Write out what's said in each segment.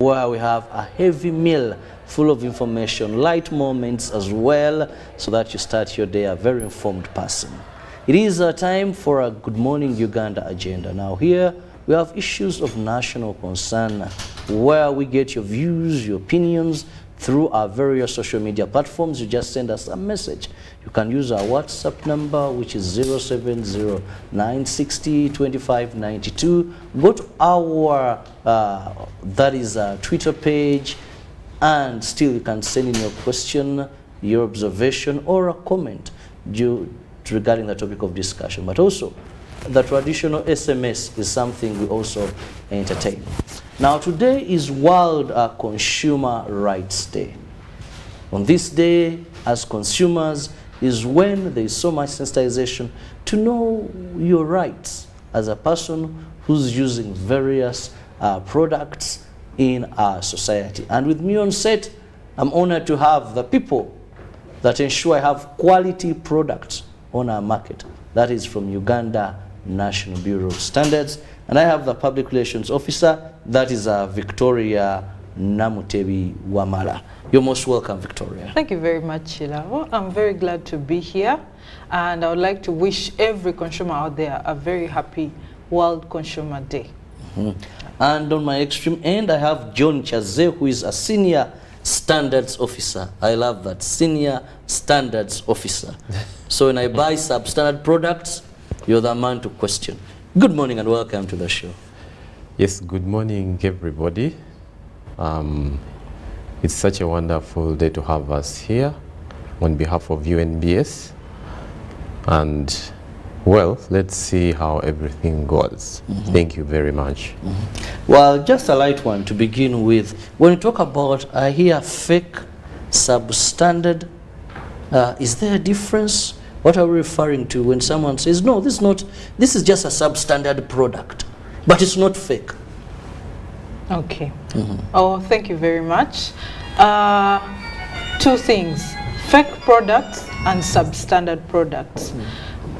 where we have a heavy meal full of information, light moments as well, so that you start your day a very informed person. It is a time for a Good Morning Uganda agenda. Now here we have issues of national concern where we get your views, your opinions through our various social media platforms. You just send us a message. You can use our WhatsApp number, which is 070-960-2592. Go to our Twitter page, and still you can send in your question, your observation, or a comment regarding the topic of discussion. But also, the traditional SMS is something we also entertain. Now, today is World Consumer Rights Day. On this day, as consumers, is when there is so much sensitization to know your rights as a person who's using various products in our society. And with me on set, I'm honored to have the people that ensure I have quality products on our market. That is from Uganda National Bureau of Standards. And I have the Public Relations Officer, that is Victoria Namutebi Wamala. You're most welcome, Victoria. Thank you very much, Kirabo. I'm very glad to be here, and I would like to wish every consumer out there a very happy World Consumer Day. And on my extreme end, I have John Chaze, who is a Senior Standards Officer. I love that, Senior Standards Officer. So when I buy substandard products, you're the man to question. Good morning and welcome to the show. Yes, good morning, everybody. It's such a wonderful day to have us here on behalf of UNBS. And, well, let's see how everything goes. Thank you very much. Well, just a light one to begin with. When you talk about, I hear fake, substandard, is there a difference? What are we referring to when someone says, no, this is just a substandard product, but it's not fake? Okay. Oh, thank you very much. Two things, fake products and substandard products.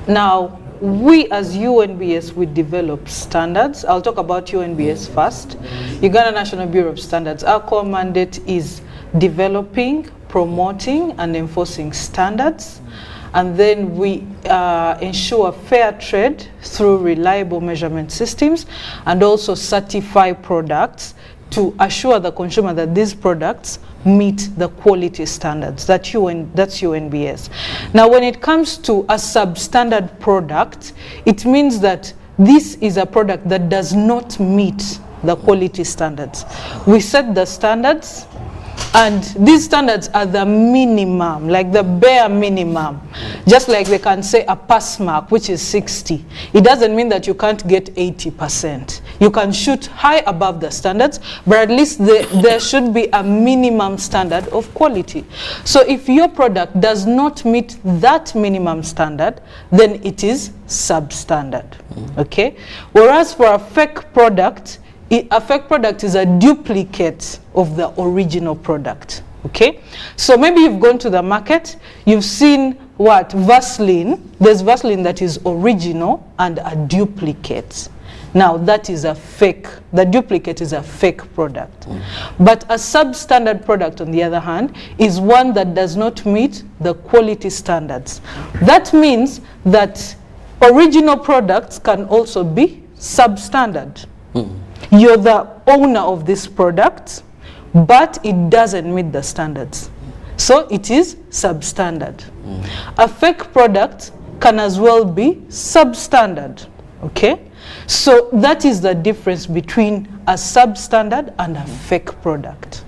Now, we as UNBS, we develop standards. I'll talk about UNBS first. Uganda National Bureau of Standards, our core mandate is developing, promoting, and enforcing standards. And then we ensure fair trade through reliable measurement systems, and also certify products to assure the consumer that these products meet the quality standards. That's UNBS. Now, when it comes to a substandard product, it means that this is a product that does not meet the quality standards. We set the standards, and these standards are the minimum, like the bare minimum. Just like they can say a pass mark, which is 60. It doesn't mean that you can't get 80%. You can shoot high above the standards, but at least there should be a minimum standard of quality. So if your product does not meet that minimum standard, then it is substandard. Okay? Whereas for a fake product, a fake product is a duplicate of the original product. Okay, so maybe you've gone to the market, you've seen what, Vaseline. There's Vaseline that is original and a duplicate. Now that is a fake, the duplicate is a fake product. But a substandard product, on the other hand, is one that does not meet the quality standards. That means that original products can also be substandard. You're the owner of this product, but it doesn't meet the standards. So it is substandard. A fake product can as well be substandard. Okay? So that is the difference between a substandard and a fake product.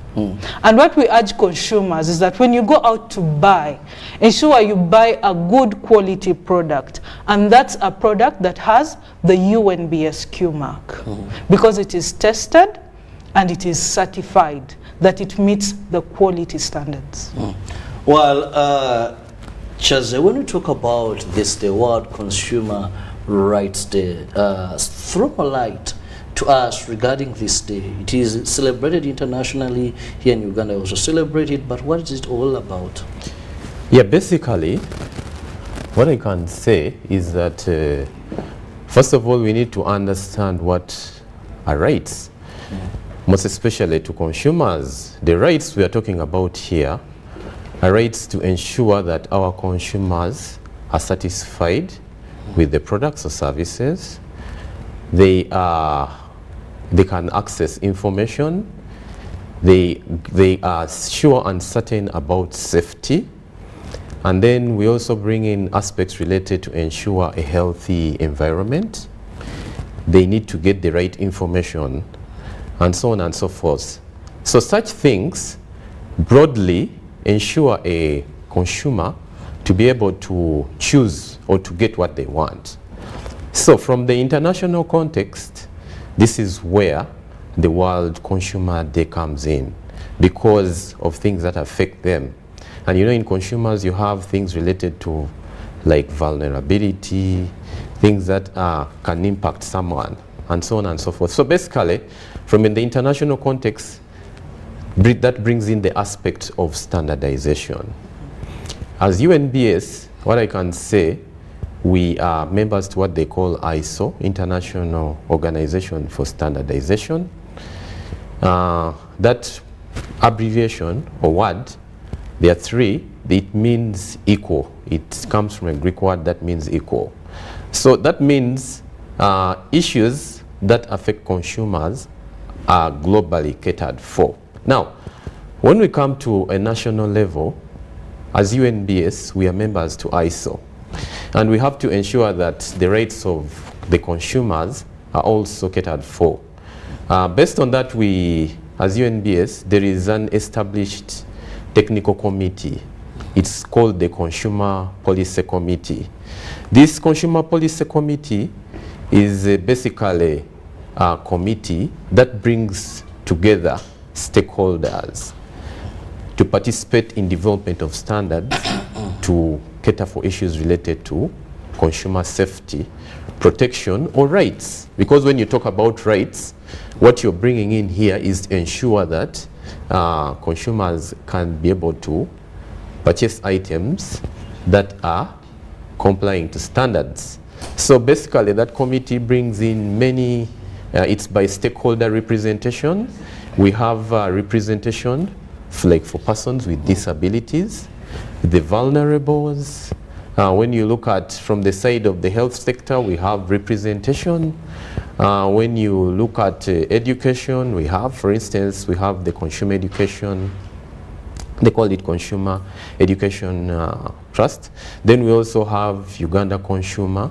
And what we urge consumers is that when you go out to buy, ensure you buy a good quality product. And that's a product that has the UNBS Q mark. Because it is tested and it is certified that it meets the quality standards. Well, Chaze, when we talk about this, the World Consumer Rights Day, throw a light to us regarding this day. It is celebrated internationally here in Uganda, also celebrated, but what is it all about? Yeah, basically, what I can say is that, first of all, we need to understand what are rights. most especially to consumers. The rights we are talking about here are rights to ensure that our consumers are satisfied with the products or services. They can access information. They are sure and certain about safety. And then we also bring in aspects related to ensure a healthy environment. They need to get the right information, and so on and so forth. So such things broadly ensure a consumer to be able to choose or to get what they want. So from the international context, this is where the World Consumer Day comes in, because of things that affect them. And you know, in consumers, you have things related to like vulnerability, things that can impact someone, and so on and so forth. So basically, from in the international context, that brings in the aspect of standardization. As UNBS, what I can say, we are members to what they call ISO, International Organization for Standardization. That abbreviation or word, there are three. It means equal. It comes from a Greek word that means equal. So that means issues that affect consumers are globally catered for. Now, when we come to a national level, as UNBS, we are members to ISO. And we have to ensure that the rights of the consumers are also catered for. Based on that, as UNBS, there is an established technical committee. It's called the Consumer Policy Committee. This Consumer Policy Committee is basically a committee that brings together stakeholders to participate in development of standards to cater for issues related to consumer safety, protection, or rights. Because when you talk about rights, what you're bringing in here is to ensure that consumers can be able to purchase items that are complying to standards. So basically, that committee brings in many, it's by stakeholder representation. We have representation for persons with disabilities, the vulnerables. When you look at from the side of the health sector, we have representation. When you look at education, we have, for instance, we have the consumer education. They call it Consumer Education Trust. Then we also have Uganda Consumer.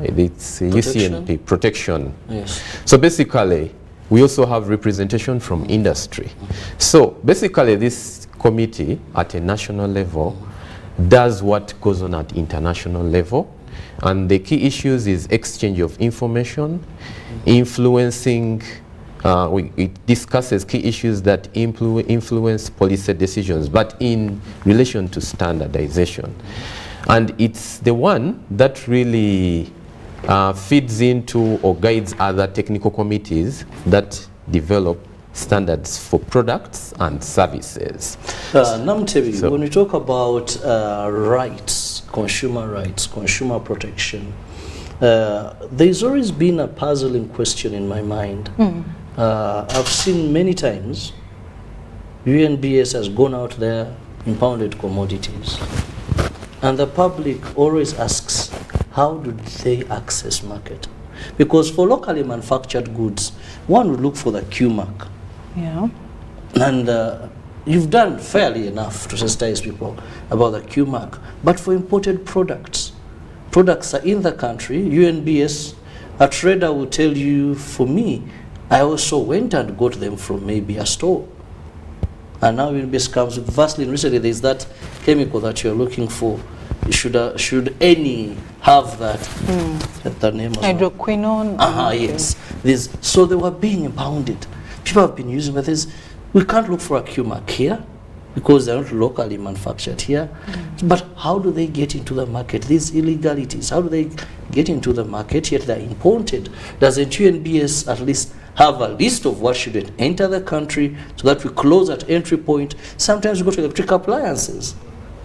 It's UCNP, protection. Yes. So basically, we also have representation from industry. So basically, this committee at a national level does what goes on at international level. And the key issues is exchange of information, influencing, it discusses key issues that influence policy decisions, but in relation to standardization. And it's the one that really feeds into or guides other technical committees that develop standards for products and services. Namtebi, when we talk about rights, consumer protection, there's always been a puzzling question in my mind. I've seen many times UNBS has gone out there, impounded commodities, and the public always asks, how do they access market? Because for locally manufactured goods, one would look for the Q mark. Yeah. And you've done fairly enough to sensitize people about the Q mark. But for imported products are in the country. UNBS, a trader will tell you, for me, I also went and got them from maybe a store. And now UNBS comes with Vaseline. Recently, there's that chemical that you're looking for. Should any have that? The name was Hydroquinone. Yes. So they were being impounded. People have been using this. We can't look for a Q mark here because they're not locally manufactured here. But how do they get into the market? These illegalities, how do they get into the market yet they're imported? Doesn't UNBS at least have a list of what shouldn't enter the country so that we close at entry point? Sometimes we go to electric appliances,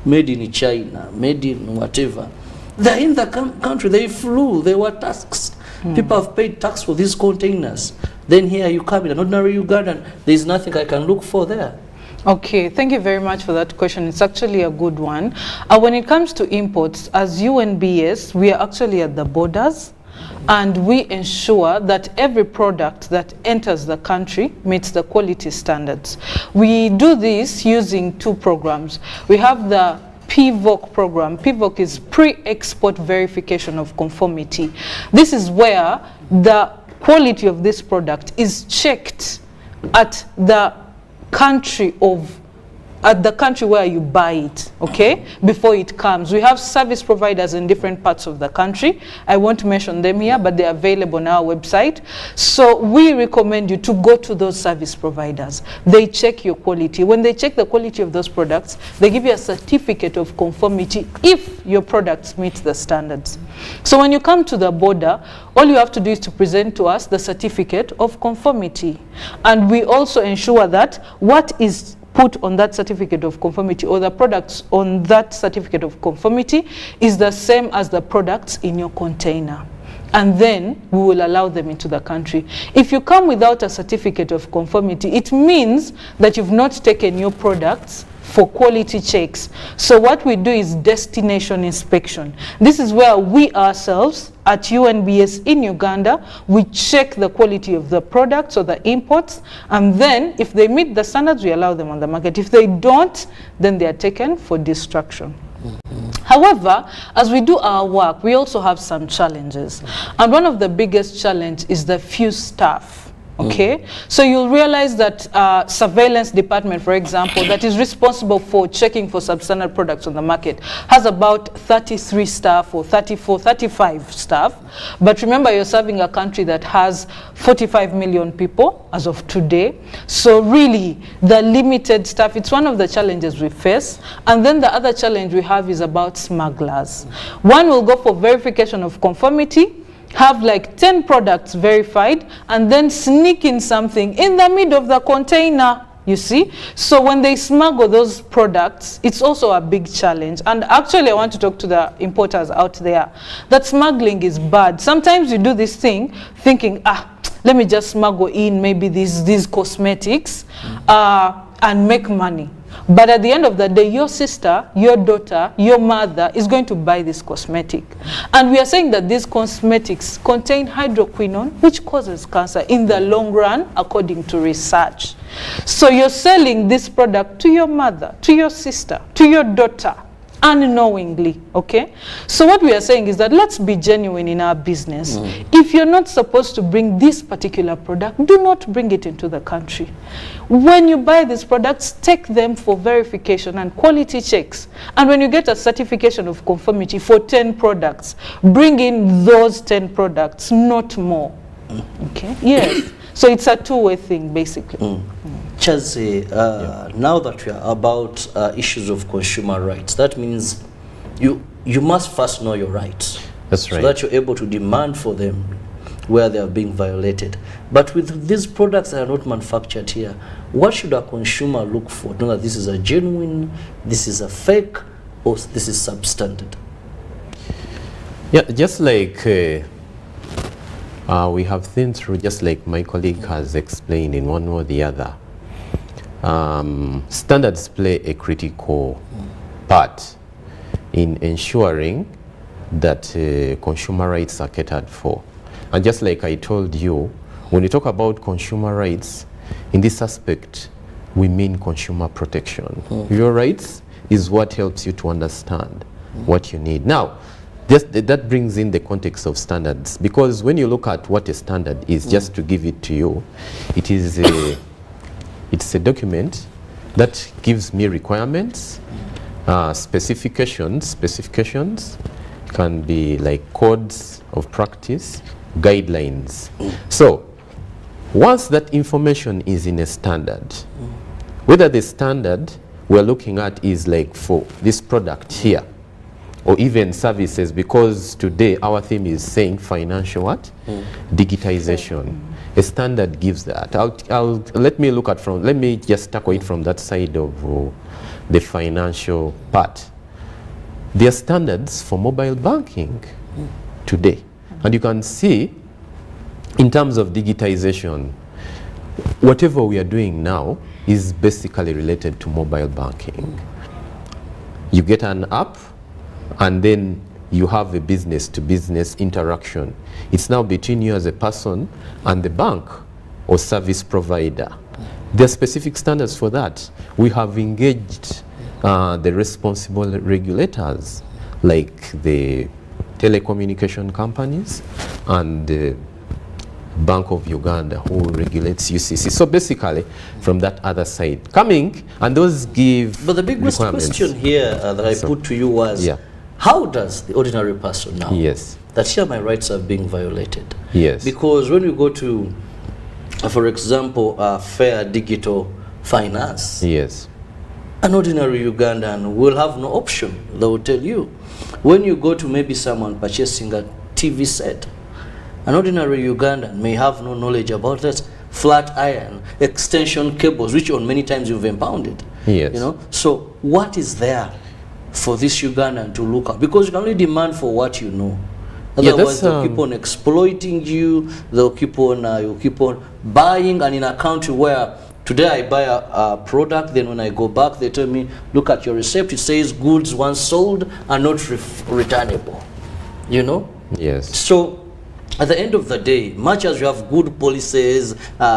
made in China, made in whatever. They're in the country, they flew, they were tasked People have paid tax for these containers. Then here you come in an ordinary Ugandan, there's nothing I can look for there. Okay, thank you very much for that question. It's actually a good one. When it comes to imports, as UNBS, we are actually at the borders, and we ensure that every product that enters the country meets the quality standards. We do this using 2 programs. We have the PVOC program. PVOC is Pre-Export Verification of Conformity. This is where the quality of this product is checked at the country where you buy it, okay, before it comes. We have service providers in different parts of the country. I won't mention them here, but they're available on our website. So we recommend you to go to those service providers. They check your quality. When they check the quality of those products, they give you a certificate of conformity if your products meet the standards. So when you come to the border, all you have to do is to present to us the certificate of conformity. And we also ensure that what is put on that certificate of conformity, or the products on that certificate of conformity, is the same as the products in your container. And then we will allow them into the country. If you come without a certificate of conformity, it means that you've not taken your products for quality checks. So what we do is destination inspection. This is where we ourselves at UNBS in Uganda, we check the quality of the products or the imports, and then if they meet the standards, we allow them on the market. If they don't, then they are taken for destruction. However, as we do our work, we also have some challenges. And one of the biggest challenges is the few staff. Okay, so you'll realize that surveillance department, for example, that is responsible for checking for substandard products on the market, has about 33 staff or 34, 35 staff. But remember, you're serving a country that has 45 million people as of today. So really, the limited staff, it's one of the challenges we face. And then the other challenge we have is about smugglers. One will go for verification of conformity, have like 10 products verified, and then sneak in something in the middle of the container, you see. So when they smuggle those products, it's also a big challenge. And actually, I want to talk to the importers out there that smuggling is bad. Sometimes you do this thing thinking, let me just smuggle in maybe these cosmetics and make money. But at the end of the day, your sister, your daughter, your mother is going to buy this cosmetic. And we are saying that these cosmetics contain hydroquinone, which causes cancer in the long run, according to research. So you're selling this product to your mother, to your sister, to your daughter, unknowingly, okay? So what we are saying is that let's be genuine in our business. If you're not supposed to bring this particular product, do not bring it into the country. When you buy these products, take them for verification and quality checks. And when you get a certification of conformity for 10 products, bring in those 10 products, not more, okay? Yes, so it's a two-way thing, basically. Chazi, now that we are about issues of consumer rights, that means you must first know your rights. That's right. So that you're able to demand for them where they are being violated. But with these products that are not manufactured here, what should a consumer look for to know that this is a genuine, this is a fake, or this is substandard? Yeah, just like we have seen through, just like my colleague has explained in one or the other, standards play a critical part in ensuring that consumer rights are catered for. And just like I told you, when you talk about consumer rights, in this aspect, we mean consumer protection. Your rights is what helps you to understand what you need. Now, that brings in the context of standards, because when you look at what a standard is, just to give it to you, it is it's a document that gives me requirements, specifications can be like codes of practice, guidelines. So once that information is in a standard, whether the standard we're looking at is like for this product here, or even services, because today our theme is saying financial what? Digitization. A standard gives that. Let me just tackle it from that side of the financial part. There are standards for mobile banking today. And you can see in terms of digitization, whatever we are doing now is basically related to mobile banking. You get an app, and then you have a business-to-business interaction. It's now between you as a person and the bank or service provider. There are specific standards for that. We have engaged the responsible regulators, like the telecommunication companies and the Bank of Uganda, who regulates UCC. So basically, from that other side, coming, and those give But the biggest question here that I put to you was, how does the ordinary person know that here my rights are being violated? Because when you go to, for example, fair digital finance, an ordinary Ugandan will have no option. They will tell you. When you go to maybe someone purchasing a TV set, an ordinary Ugandan may have no knowledge about that flat iron, extension cables, which on many times you've impounded. You know, so what is there for this Ugandan to look at? Because you can only demand for what you know. Otherwise, they'll keep on exploiting you. They'll keep on, you keep on buying, and in a country where today I buy a product, then when I go back, they tell me, look at your receipt. It says goods once sold are not returnable. You know. So at the end of the day, much as you have good policies,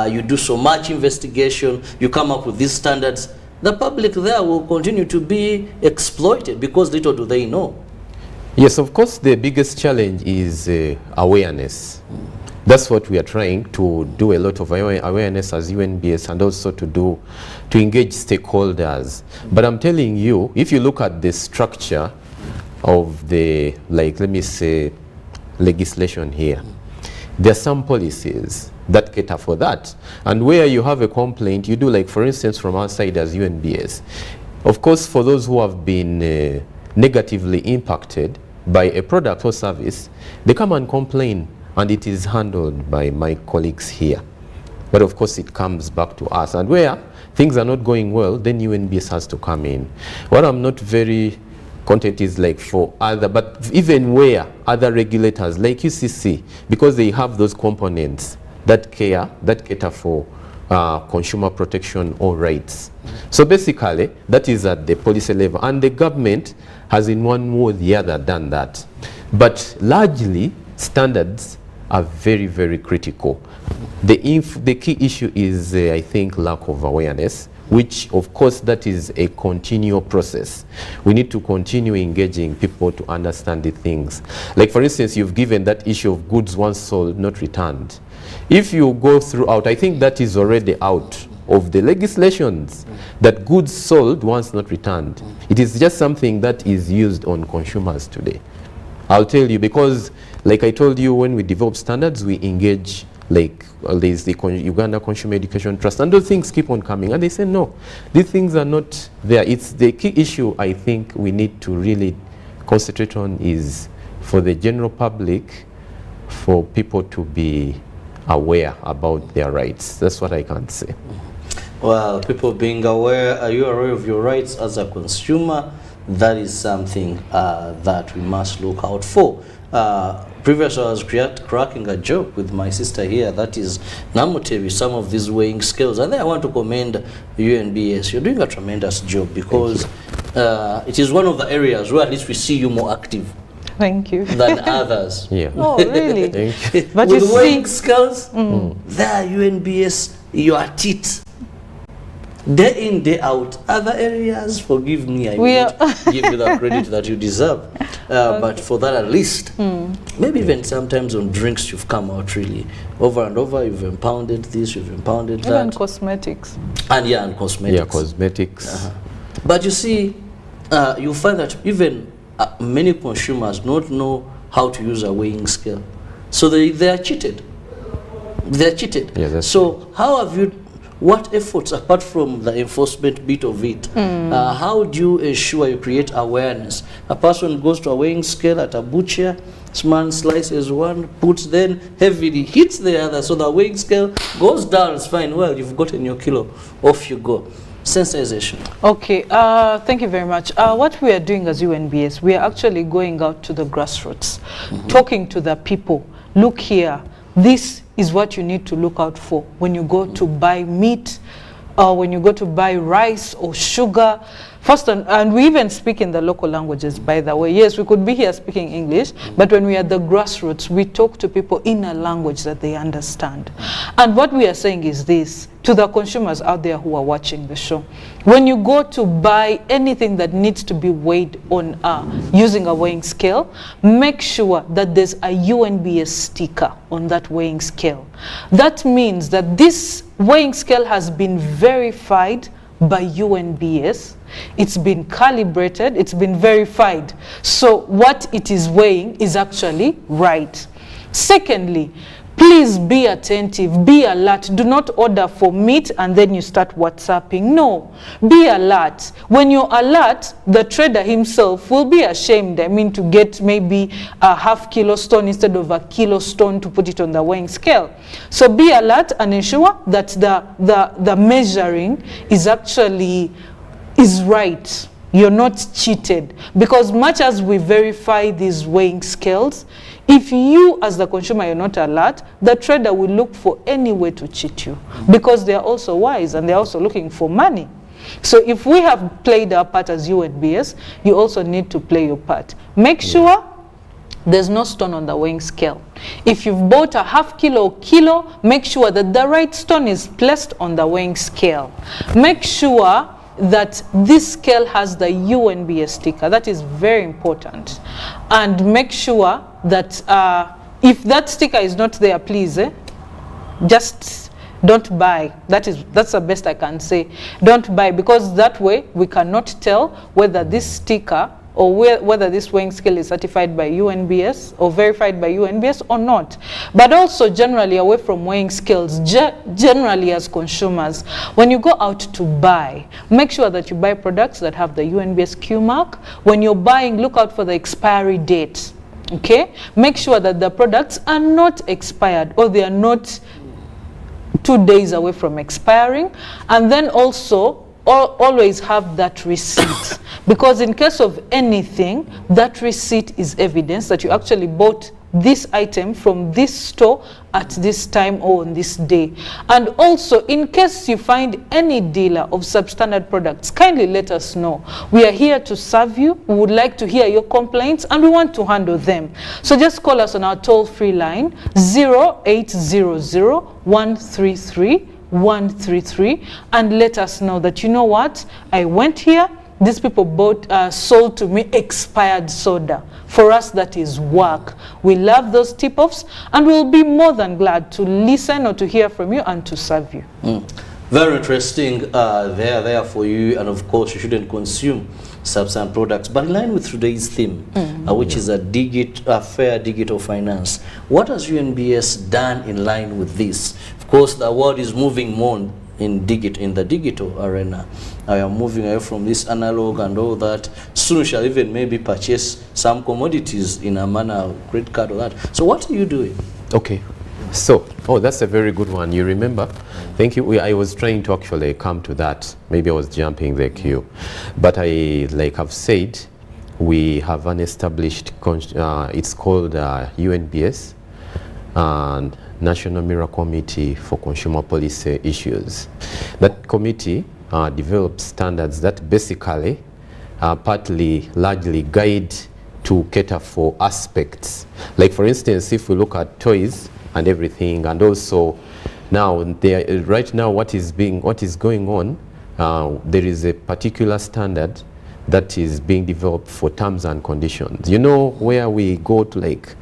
you do so much investigation, you come up with these standards, the public there will continue to be exploited because little do they know. Yes, of course, the biggest challenge is awareness. That's what we are trying to do, a lot of awareness as UNBS, and also to engage stakeholders. But I'm telling you, if you look at the structure of the, like, let me say, legislation here, there are some policies that cater for that, and where you have a complaint, you do, like, for instance, from our side as UNBS, of course, for those who have been negatively impacted by a product or service, they come and complain, and it is handled by my colleagues here. But of course it comes back to us, and where things are not going well, then UNBS has to come in. What I'm not very content is, like, for other, but even where other regulators like UCC, because they have those components that cater for consumer protection or rights. So basically, that is at the policy level, and the government has in one way or the other done that. But largely, standards are very, very critical. The key issue is, I think, lack of awareness, which, of course, that is a continual process. We need to continue engaging people to understand the things. Like, for instance, you've given that issue of goods once sold, not returned. If you go throughout, I think that is already out of the legislations, that goods sold once not returned. It is just something that is used on consumers today. I'll tell you, because, like I told you, when we develop standards, we engage, like, there's the Uganda Consumer Education Trust, and those things keep on coming, and they say, no, these things are not there. It's the key issue I think we need to really concentrate on is for the general public, for people to be aware about their rights. That's what I can say. Well, people being aware, are you aware of your rights as a consumer? That is something that we must look out for. Previously, I was cracking a joke with my sister here, that is Namutevi, some of these weighing scales. And then I want to commend UNBS. You're doing a tremendous job, because it is one of the areas where at least we see you more active. Thank you. Than others. Oh, really? Thank you. But with you weighing see, scales, there UNBS, you are at it. Day in, day out. Other areas, forgive me, I will not give you the credit that you deserve. But for that, at least, maybe even sometimes on drinks, you've come out really over and over. You've impounded this, you've impounded that. Even cosmetics. And cosmetics. Yeah, cosmetics. But you see, you find that even many consumers don't know how to use a weighing scale. So they are cheated. They are cheated. Yeah, so how have you... What efforts, apart from the enforcement bit of it, how do you ensure you create awareness? A person goes to a weighing scale at a butcher, man slices one, puts, then heavily hits the other, so the weighing scale goes down, it's fine, well, you've gotten your kilo, off you go. Sensitization. Okay, thank you very much. What we are doing as UNBS, we are actually going out to the grassroots, talking to the people. Look here, this is what you need to look out for when you go to buy meat, or when you go to buy rice or sugar. First, and we even speak in the local languages, by the way. Yes, we could be here speaking English, but when we are at the grassroots, we talk to people in a language that they understand. And what we are saying is this, to the consumers out there who are watching the show. When you go to buy anything that needs to be weighed on using a weighing scale, make sure that there's a UNBS sticker on that weighing scale. That means that this weighing scale has been verified by UNBS. It's been calibrated, it's been verified. So what it is weighing is actually right. Secondly, please be attentive, be alert. Do not order for meat and then you start WhatsApping. No, be alert. When you're alert, the trader himself will be ashamed, to get maybe a half kilo stone instead of a kilo stone to put it on the weighing scale. So be alert and ensure that the measuring is actually right. You're not cheated. Because much as we verify these weighing scales, if you as the consumer you're not alert, the trader will look for any way to cheat you, because they are also wise and they're also looking for money. So if we have played our part as UNBS, you also need to play your part. Make sure there's no stone on the weighing scale. If you've bought a half kilo or kilo, make sure that the right stone is placed on the weighing scale. Make sure that this scale has the UNBS sticker. That is very important. And make sure that if that sticker is not there, please, just don't buy. That's the best I can say. Don't buy, because that way we cannot tell whether this sticker or whether this weighing scale is certified by UNBS or verified by UNBS or not. But also generally, away from weighing scales, generally as consumers, when you go out to buy, make sure that you buy products that have the UNBS Q mark. When you're buying, look out for the expiry date. Okay? Make sure that the products are not expired, or they are not 2 days away from expiring. And then also, always have that receipt, because in case of anything, that receipt is evidence that you actually bought this item from this store at this time or on this day. And also, in case you find any dealer of substandard products, kindly let us know. We are here to serve you. We would like to hear your complaints and we want to handle them. So just call us on our toll-free line 0800 133 133 and let us know that, you know what, I went here, these people sold to me expired soda. For us, that is work. We love those tip-offs, and we'll be more than glad to listen or to hear from you and to serve you. Very interesting. They are there for you, and of course you shouldn't consume substandard products. But in line with today's theme, which is a fair digital finance, what has UNBS done in line with this? Of course, the world is moving more in the digital arena. I am moving away from this analog and all that. Soon we shall even maybe purchase some commodities in a manner, credit card or that. So what are you doing? Okay. So, that's a very good one. You remember? Thank you. I was trying to actually come to that. Maybe I was jumping the queue. But like I've said, we have an established, it's called UNBS, and National Mirror Committee for Consumer Policy Issues. That committee develops standards that basically largely guide to cater for aspects. Like for instance, if we look at toys and everything, and also now right now what is going on, there is a particular standard that is being developed for terms and conditions. You know, where we go to, like,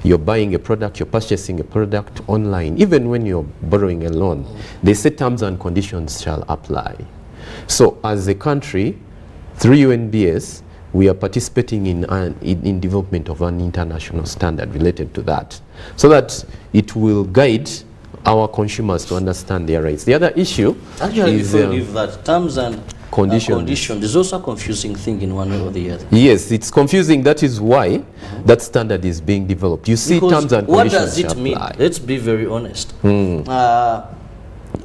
you're buying a product, you're purchasing a product online, even when you're borrowing a loan, they say terms and conditions shall apply. So as a country, through UNBS, we are participating in development of an international standard related to that, so that it will guide our consumers to understand their rights. The other issue is that terms and condition is also a confusing thing in one way or the other. Yes, it's confusing. That is why that standard is being developed. You see, because terms and conditions. What does it mean? Let's be very honest.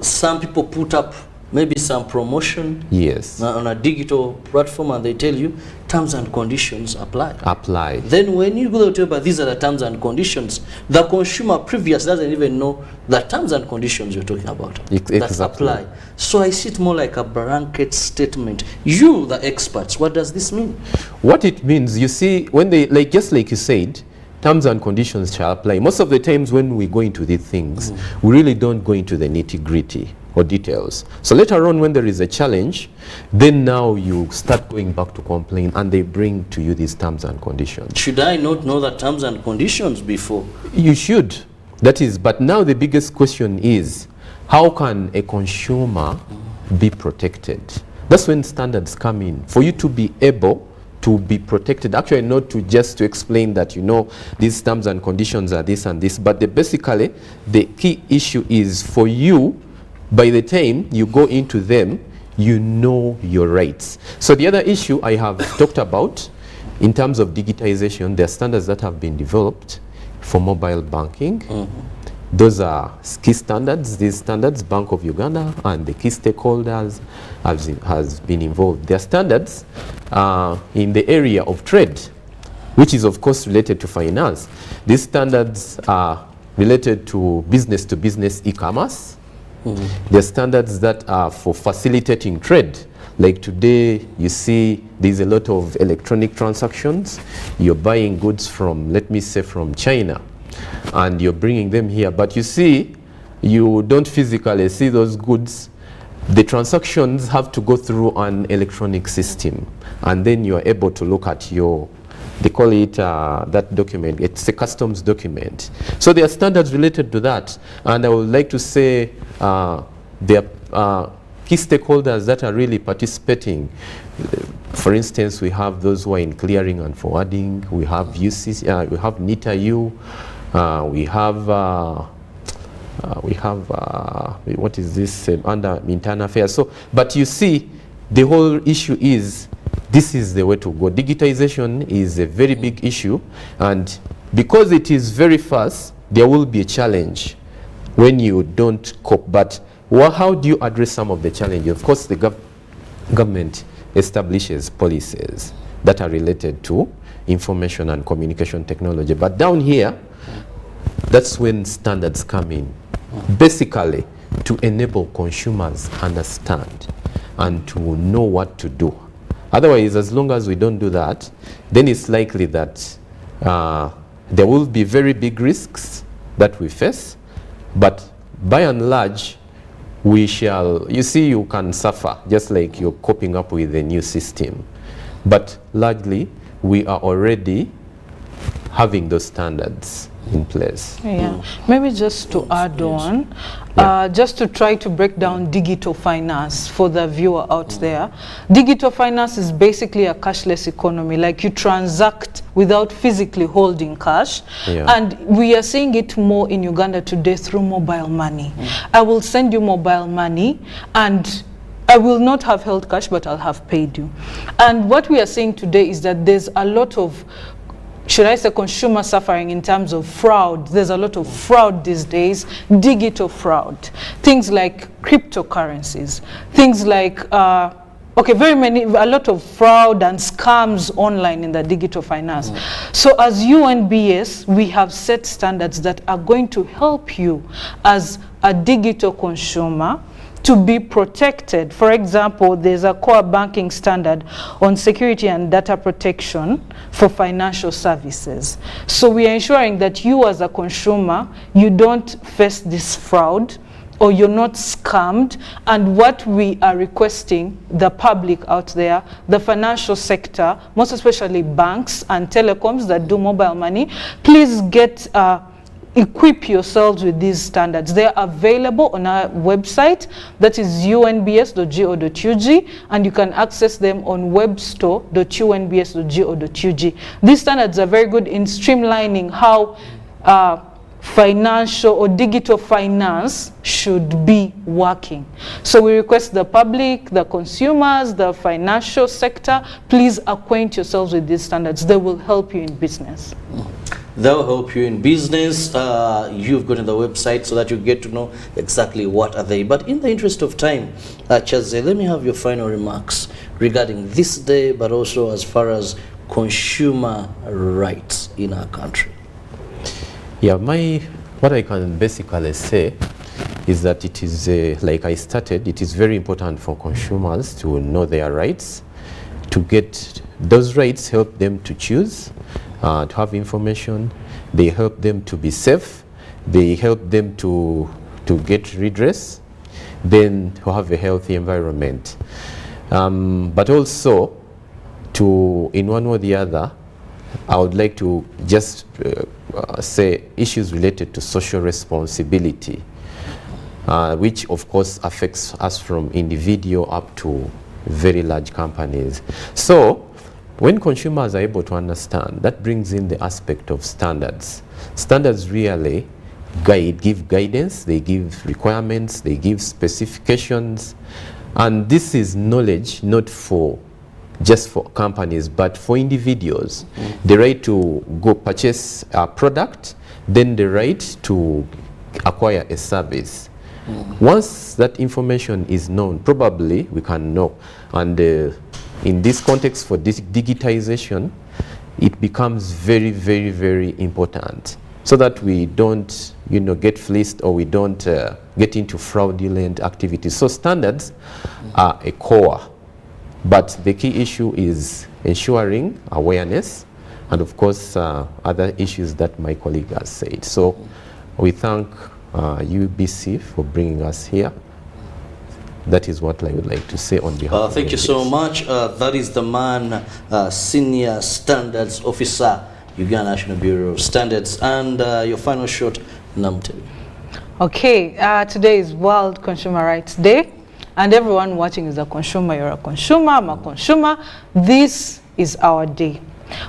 Some people put up maybe some promotion Yes. on a digital platform, and they tell you terms and conditions apply. Apply. Then when you go to, but these are the terms and conditions, the consumer previous doesn't even know the terms and conditions you're talking about that Exactly. apply. So I see it more like a blanket statement. You, the experts, what does this mean? What it means, you see, when they, like, just like you said, terms and conditions shall apply. Most of the times when we go into these things, we really don't go into the nitty-gritty or details. So later on, when there is a challenge, then now you start going back to complain, and they bring to you these terms and conditions. Should I not know the terms and conditions before? You should. That is, but now the biggest question is, how can a consumer be protected? That's when standards come in, for you to be able to be protected. Actually, not to just to explain that, you know, these terms and conditions are this and this, but basically the key issue is for you, by the time you go into them, you know your rights. So the other issue I have talked about in terms of digitization, there are standards that have been developed for mobile banking. Those are key standards. These standards, Bank of Uganda and the key stakeholders has been involved. There are standards in the area of trade, which is of course related to finance. These standards are related to business e-commerce. There are standards that are for facilitating trade. Like today, you see there's a lot of electronic transactions. You're buying goods from, let me say, from China, and you're bringing them here. But you see, you don't physically see those goods. The transactions have to go through an electronic system, and then you're able to look at your, they call it that document. It's a customs document. So there are standards related to that. And I would like to say there are key stakeholders that are really participating. For instance, we have those who are in clearing and forwarding. We have UCC, we have NITA-U, we have what is this under internal affairs. So, but you see, the whole issue is, this is the way to go. Digitization is a very big issue, and because it is very fast, there will be a challenge when you don't cope. But how do you address some of the challenges? Of course, the government establishes policies that are related to information and communication technology. But down here, that's when standards come in, basically to enable consumers understand and to know what to do. Otherwise, as long as we don't do that, then it's likely that there will be very big risks that we face. But by and large, we shall, you see, you can suffer just like you're coping up with the new system. But largely, we are already having those standards in place. Yeah, maybe just to add on, just to try to break down digital finance for the viewer out there. Digital finance is basically a cashless economy, like you transact without physically holding cash. And we are seeing it more in Uganda today through mobile money. I will send you mobile money, and I will not have held cash, but I'll have paid you. And what we are seeing today is that there's a lot of, should I say, consumer suffering in terms of fraud. There's a lot of fraud these days, digital fraud. Things like cryptocurrencies, things like, a lot of fraud and scams online in the digital finance. So as UNBS, we have set standards that are going to help you as a digital consumer to be protected. For example, there's a core banking standard on security and data protection for financial services. So we are ensuring that you as a consumer, you don't face this fraud, or you're not scammed. And what we are requesting the public out there, the financial sector, most especially banks and telecoms that do mobile money, please get equip yourselves with these standards. They are available on our website, that is unbs.go.ug, and you can access them on webstore.unbs.go.ug. These standards are very good in streamlining how financial or digital finance should be working. So we request the public, the consumers, the financial sector, please acquaint yourselves with these standards. They will help you in business. They'll help you in business. You've gone to the website so that you get to know exactly what are they. But in the interest of time, Chaze, let me have your final remarks regarding this day, but also as far as consumer rights in our country. Yeah, what I can basically say is that it is, like I started, it is very important for consumers to know their rights, to get those rights, help them to choose, to have information. They help them to be safe. They help them to get redress, then to have a healthy environment. But also, in one or the other, I would like to just say issues related to social responsibility, which of course affects us from individual up to very large companies. So when consumers are able to understand, that brings in the aspect of standards. Standards really give guidance, they give requirements, they give specifications, and this is knowledge not just for companies, but for individuals. The right to go purchase a product, then the right to acquire a service. Once that information is known, probably we can know. And in this context for this digitization, it becomes very, very, very important so that we don't, get fleeced, or we don't get into fraudulent activities. So standards are a core, but the key issue is ensuring awareness and of course other issues that my colleague has said. So we thank UBC for bringing us here. That is what I would like to say on behalf of Thank you so much. That is the man, Senior Standards Officer, Uganda National Bureau of Standards. And your final shot, Namtebi. Okay, today is World Consumer Rights Day, and everyone watching is a consumer. You're a consumer, I'm a consumer. This is our day.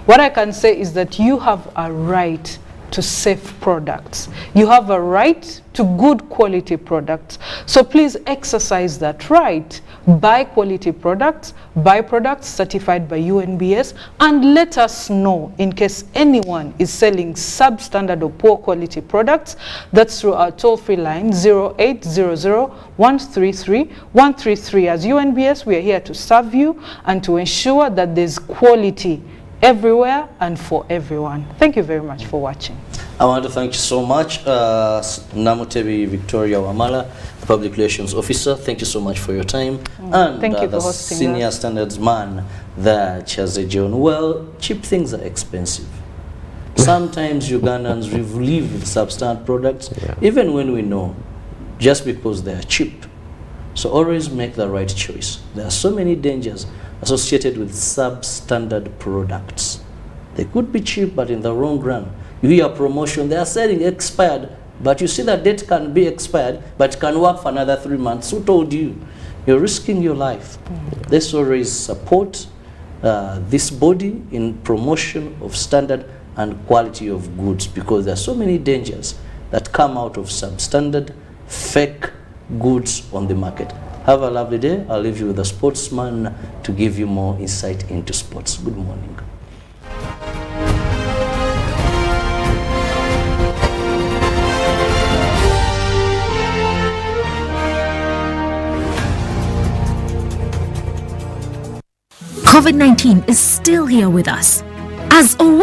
What I can say is that you have a right to safe products. You have a right to good quality products. So please exercise that right. Buy quality products, buy products certified by UNBS, and let us know in case anyone is selling substandard or poor quality products. That's through our toll-free line 0800 133 133. As UNBS, we are here to serve you and to ensure that there's quality everywhere and for everyone. Thank you very much for watching. I want to thank you so much, Namutebi Victoria Wamala, Public Relations Officer. Thank you so much for your time. And thank you the for hosting Senior us. Standards man, the Chaze John. Well, cheap things are expensive. Sometimes Ugandans live with substandard products, even when we know, just because they are cheap. So always make the right choice. There are so many dangers associated with substandard products. They could be cheap, but in the long run, you hear a promotion, they are selling expired, but you see that date can be expired, but can work for another 3 months. Who told you? You're risking your life. Let's always support this body in promotion of standard and quality of goods, because there are so many dangers that come out of substandard, fake goods on the market. Have a lovely day. I'll leave you with a sportsman to give you more insight into sports. Good morning. COVID-19 is still here with us. As a